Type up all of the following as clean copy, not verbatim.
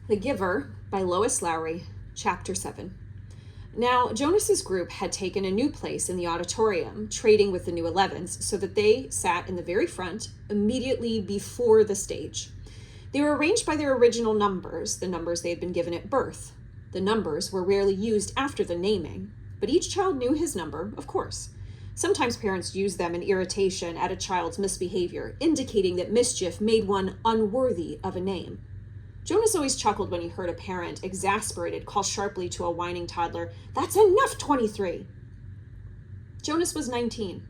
The Giver by Lois Lowry, Chapter 7. Now, Jonas's group had taken a new place in the auditorium, trading with the new 11s, so that they sat in the very front, immediately before the stage. They were arranged by their original numbers, the numbers they had been given at birth. The numbers were rarely used after the naming, but each child knew his number, of course. Sometimes parents used them in irritation at a child's misbehavior, indicating that mischief made one unworthy of a name. Jonas always chuckled when he heard a parent, exasperated, call sharply to a whining toddler, "That's enough, 23!" Jonas was 19.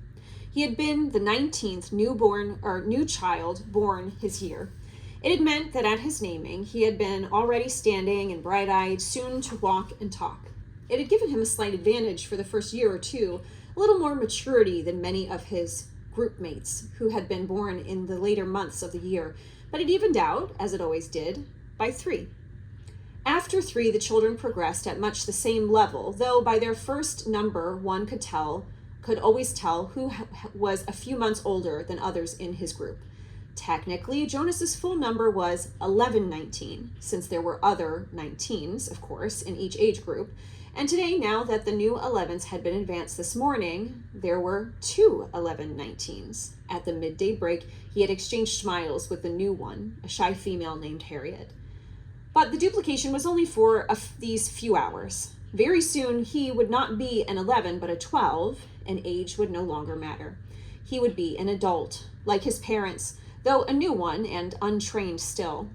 He had been the 19th new child born his year. It had meant that at his naming, he had been already standing and bright-eyed, soon to walk and talk. It had given him a slight advantage for the first year or two, a little more maturity than many of his group mates who had been born in the later months of the year, but it evened out, as it always did, by 3. After 3, the children progressed at much the same level, though by their first number one could always tell who was a few months older than others in his group. Technically, Jonas's full number was 1119, since there were other 19s, of course, in each age group. And today, now that the new 11s had been advanced this morning, there were 2 1119s. At the midday break, he had exchanged smiles with the new one, a shy female named Harriet. But the duplication was only for these few hours. Very soon, he would not be an 11, but a 12, and age would no longer matter. He would be an adult, like his parents, though a new one and untrained still.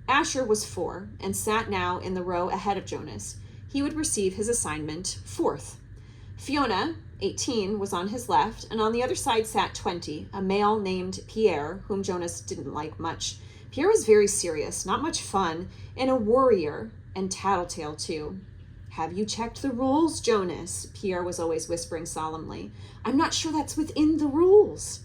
Asher was 4, and sat now in the row ahead of Jonas. He would receive his assignment 4th. Fiona, 18, was on his left, and on the other side sat 20, a male named Pierre, whom Jonas didn't like much. Pierre was very serious, not much fun, and a worrier, and tattletale too. "Have you checked the rules, Jonas?" Pierre was always whispering solemnly. "I'm not sure that's within the rules."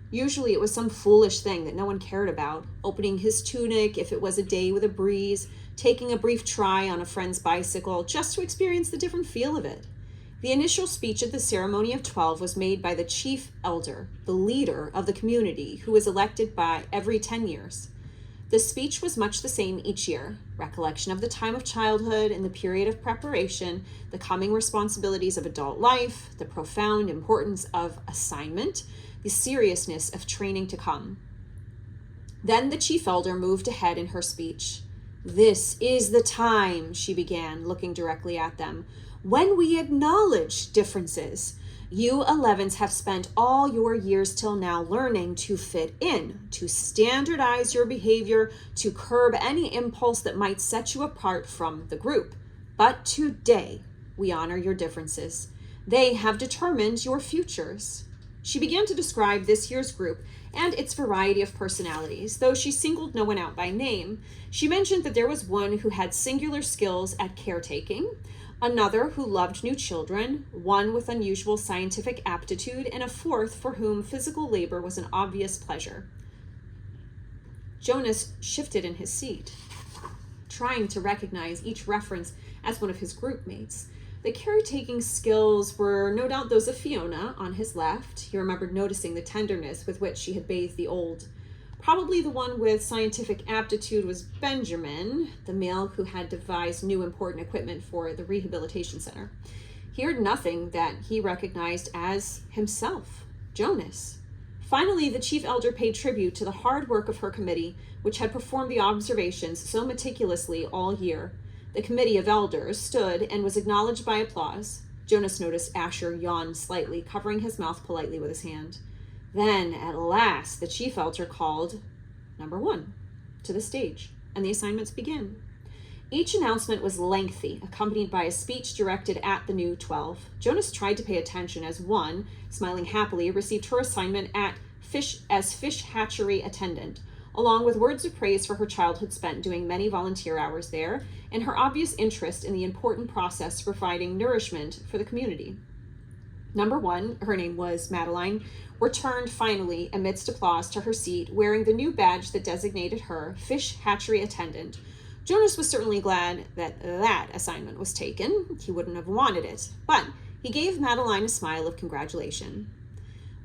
Usually it was some foolish thing that no one cared about, opening his tunic if it was a day with a breeze, taking a brief try on a friend's bicycle just to experience the different feel of it. The initial speech at the ceremony of 12 was made by the chief elder, the leader of the community, who was elected by every 10 years. The speech was much the same each year: recollection of the time of childhood and the period of preparation, the coming responsibilities of adult life, the profound importance of assignment, the seriousness of training to come. Then the chief elder moved ahead in her speech. "This is the time," she began, looking directly at them, "when we acknowledge differences. You 11s have spent all your years till now learning to fit in, to standardize your behavior, to curb any impulse that might set you apart from the group. But today, we honor your differences. They have determined your futures." She began to describe this year's group and its variety of personalities. Though she singled no one out by name, she mentioned that there was one who had singular skills at caretaking, another who loved new children, one with unusual scientific aptitude, and a 4th for whom physical labor was an obvious pleasure. Jonas shifted in his seat, trying to recognize each reference as one of his group mates. The caretaking skills were no doubt those of Fiona on his left. He remembered noticing the tenderness with which she had bathed the old. Probably the one with scientific aptitude was Benjamin, the male who had devised new important equipment for the rehabilitation center. He heard nothing that he recognized as himself, Jonas. Finally, the chief elder paid tribute to the hard work of her committee, which had performed the observations so meticulously all year. The committee of elders stood and was acknowledged by applause. Jonas noticed Asher yawn slightly, covering his mouth politely with his hand. Then, at last, the chief elder called number 1 to the stage, and the assignments began. Each announcement was lengthy, accompanied by a speech directed at the new 12. Jonas tried to pay attention as 1, smiling happily, received her assignment as fish hatchery attendant, along with words of praise for her childhood spent doing many volunteer hours there, and her obvious interest in the important process providing nourishment for the community. Number 1, her name was Madeline, returned finally amidst applause to her seat, wearing the new badge that designated her fish hatchery attendant. Jonas was certainly glad that assignment was taken. He wouldn't have wanted it, but he gave Madeline a smile of congratulation.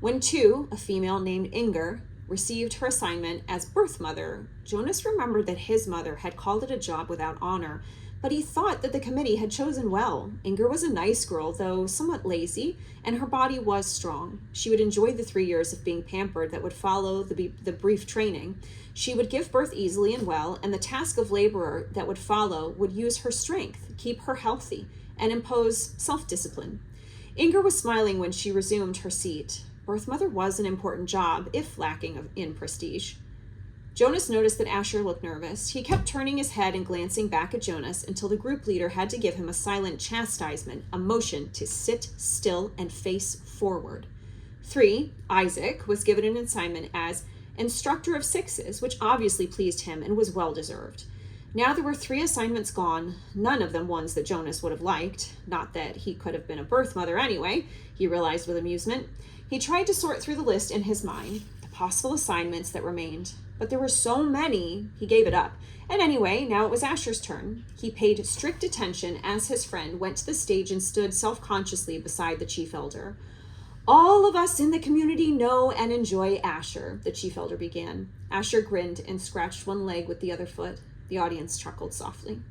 When 2, a female named Inger, received her assignment as birth mother, Jonas remembered that his mother had called it a job without honor, but he thought that the committee had chosen well. Inger was a nice girl, though somewhat lazy, and her body was strong. She would enjoy the 3 years of being pampered that would follow the brief training. She would give birth easily and well, and the task of laborer that would follow would use her strength, keep her healthy, and impose self-discipline. Inger was smiling when she resumed her seat. Birth mother was an important job, if lacking in prestige. Jonas noticed that Asher looked nervous. He kept turning his head and glancing back at Jonas until the group leader had to give him a silent chastisement, a motion to sit still and face forward. 3, Isaac, was given an assignment as instructor of 6s, which obviously pleased him and was well-deserved. Now there were 3 assignments gone, none of them ones that Jonas would have liked. Not that he could have been a birth mother anyway, he realized with amusement. He tried to sort through the list in his mind, the possible assignments that remained, but there were so many, he gave it up. And anyway, now it was Asher's turn. He paid strict attention as his friend went to the stage and stood self-consciously beside the chief elder. All of us in the community know and enjoy Asher, the chief elder began. Asher grinned and scratched one leg with the other foot. The audience chuckled softly.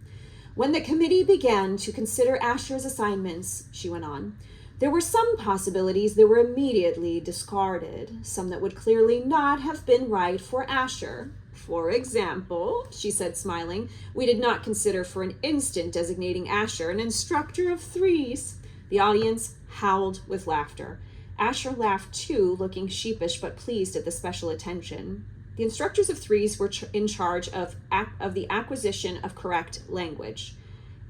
When the committee began to consider Asher's assignments, she went on, there were some possibilities that were immediately discarded, some that would clearly not have been right for Asher. For example, she said, smiling, we did not consider for an instant designating Asher an instructor of 3s. The audience howled with laughter. Asher laughed too, looking sheepish but pleased at the special attention. The instructors of 3s were in charge of the acquisition of correct language.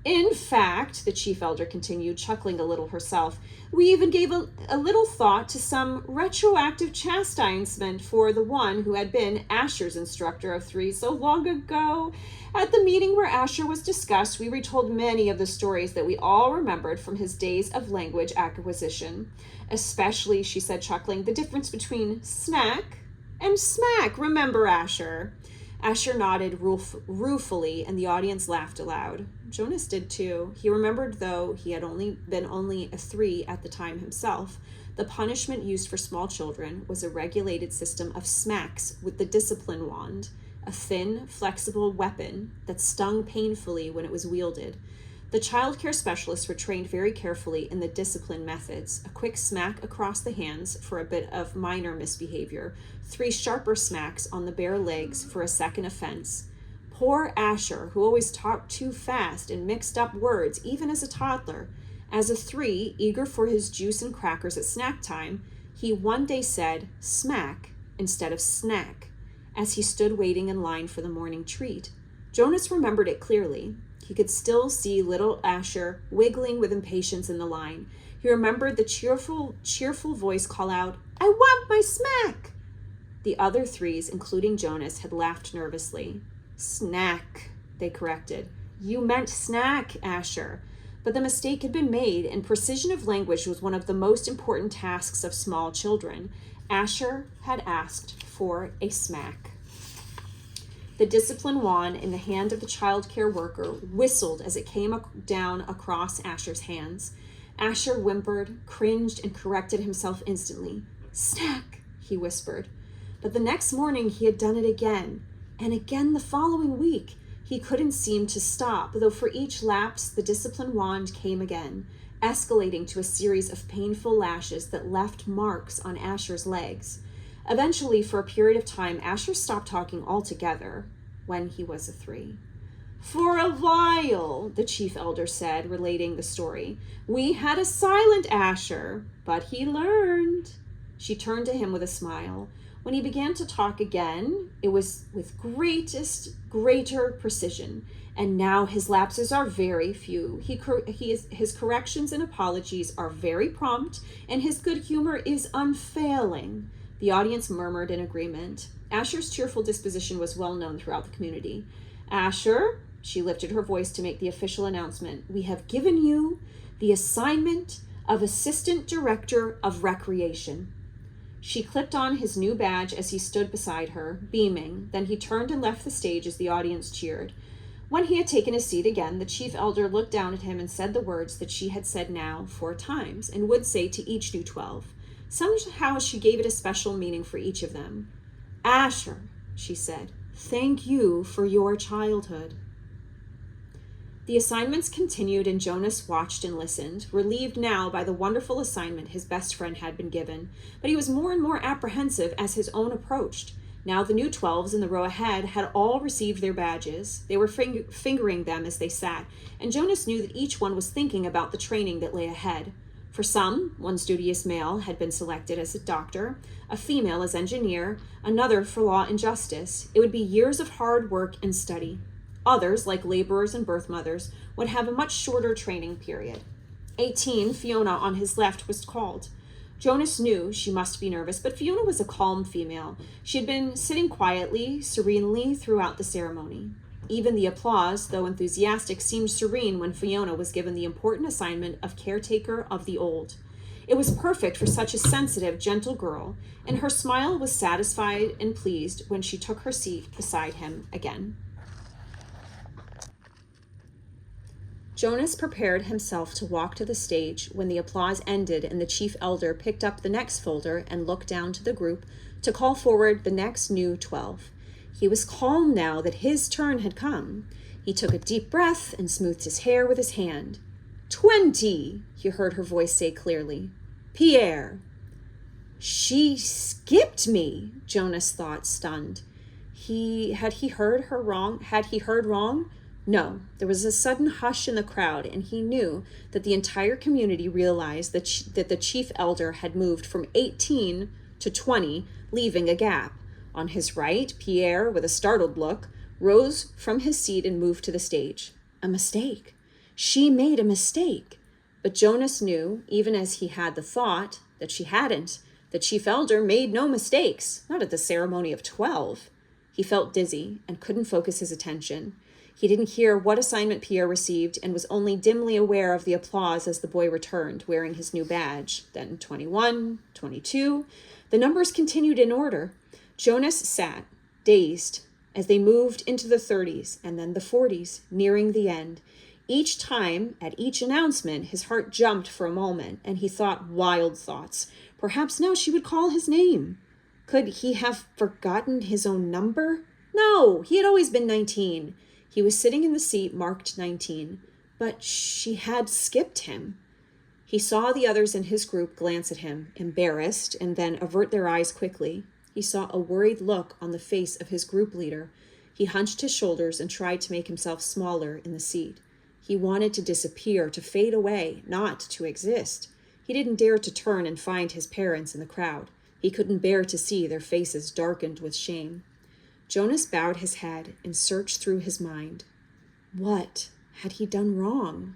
In fact, the chief elder continued, chuckling a little herself, we even gave a little thought to some retroactive chastisement for the one who had been Asher's instructor of 3 so long ago. At the meeting where Asher was discussed, we retold many of the stories that we all remembered from his days of language acquisition. Especially, she said, chuckling, the difference between snack and smack. Remember, Asher? Asher nodded ruefully, and the audience laughed aloud. Jonas did too. He remembered, though he had been only a 3 at the time himself, the punishment used for small children was a regulated system of smacks with the discipline wand, a thin, flexible weapon that stung painfully when it was wielded. The child care specialists were trained very carefully in the discipline methods, a quick smack across the hands for a bit of minor misbehavior, 3 sharper smacks on the bare legs for a second offense. Poor Asher, who always talked too fast and mixed up words, even as a toddler. As a 3, eager for his juice and crackers at snack time, he one day said smack instead of snack, as he stood waiting in line for the morning treat. Jonas remembered it clearly. He could still see little Asher wiggling with impatience in the line. He remembered the cheerful voice call out, I want my smack! The other 3s, including Jonas, had laughed nervously. Snack, they corrected. You meant snack, Asher. But the mistake had been made, and precision of language was one of the most important tasks of small children. Asher had asked for a smack. The discipline wand in the hand of the child care worker whistled as it came down across Asher's hands. Asher whimpered, cringed, and corrected himself instantly. Snack, he whispered. But the next morning he had done it again, and again the following week. He couldn't seem to stop, though for each lapse the discipline wand came again, escalating to a series of painful lashes that left marks on Asher's legs. Eventually, for a period of time, Asher stopped talking altogether when he was a 3. For a while, the chief elder said, relating the story, we had a silent Asher, but he learned. She turned to him with a smile. When he began to talk again, it was with greater precision, and now his lapses are very few. His corrections and apologies are very prompt, and his good humor is unfailing. The audience murmured in agreement. Asher's cheerful disposition was well known throughout the community. Asher, she lifted her voice to make the official announcement, we have given you the assignment of Assistant Director of Recreation. She clicked on his new badge as he stood beside her, beaming. Then he turned and left the stage as the audience cheered. When he had taken his seat again, the chief elder looked down at him and said the words that she had said now 4 times and would say to each new 12. Somehow she gave it a special meaning for each of them. "Asher," she said, "thank you for your childhood." The assignments continued, and Jonas watched and listened, relieved now by the wonderful assignment his best friend had been given. But he was more and more apprehensive as his own approached. Now the new 12s in the row ahead had all received their badges. They were fingering them as they sat, and Jonas knew that each one was thinking about the training that lay ahead. For some, one studious male had been selected as a doctor, a female as engineer, another for law and justice. It would be years of hard work and study. Others, like laborers and birth mothers, would have a much shorter training period. 18, Fiona on his left, was called. Jonas knew she must be nervous, but Fiona was a calm female. She had been sitting quietly, serenely throughout the ceremony. Even the applause, though enthusiastic, seemed serene when Fiona was given the important assignment of caretaker of the old. It was perfect for such a sensitive, gentle girl, and her smile was satisfied and pleased when she took her seat beside him again. Jonas prepared himself to walk to the stage when the applause ended and the chief elder picked up the next folder and looked down to the group to call forward the next new 12. He was calm now that his turn had come. He took a deep breath and smoothed his hair with his hand. 20, he heard her voice say clearly. Pierre. She skipped me, Jonas thought, stunned. Had he heard wrong? No, there was a sudden hush in the crowd, and he knew that the entire community realized that the chief elder had moved from 18 to 20, leaving a gap. On his right, Pierre, with a startled look, rose from his seat and moved to the stage. A mistake. She made a mistake. But Jonas knew, even as he had the thought, that she hadn't. The chief elder made no mistakes, not at the ceremony of 12. He felt dizzy and couldn't focus his attention. He didn't hear what assignment Pierre received and was only dimly aware of the applause as the boy returned, wearing his new badge. Then 21, 22. The numbers continued in order. Jonas sat, dazed, as they moved into the 30s and then the 40s, nearing the end. Each time, at each announcement, his heart jumped for a moment, and he thought wild thoughts. Perhaps now she would call his name. Could he have forgotten his own number? No, he had always been 19. He was sitting in the seat marked 19, but she had skipped him. He saw the others in his group glance at him, embarrassed, and then avert their eyes quickly. He saw a worried look on the face of his group leader. He hunched his shoulders and tried to make himself smaller in the seat. He wanted to disappear, to fade away, not to exist. He didn't dare to turn and find his parents in the crowd. He couldn't bear to see their faces darkened with shame. Jonas bowed his head and searched through his mind. What had he done wrong?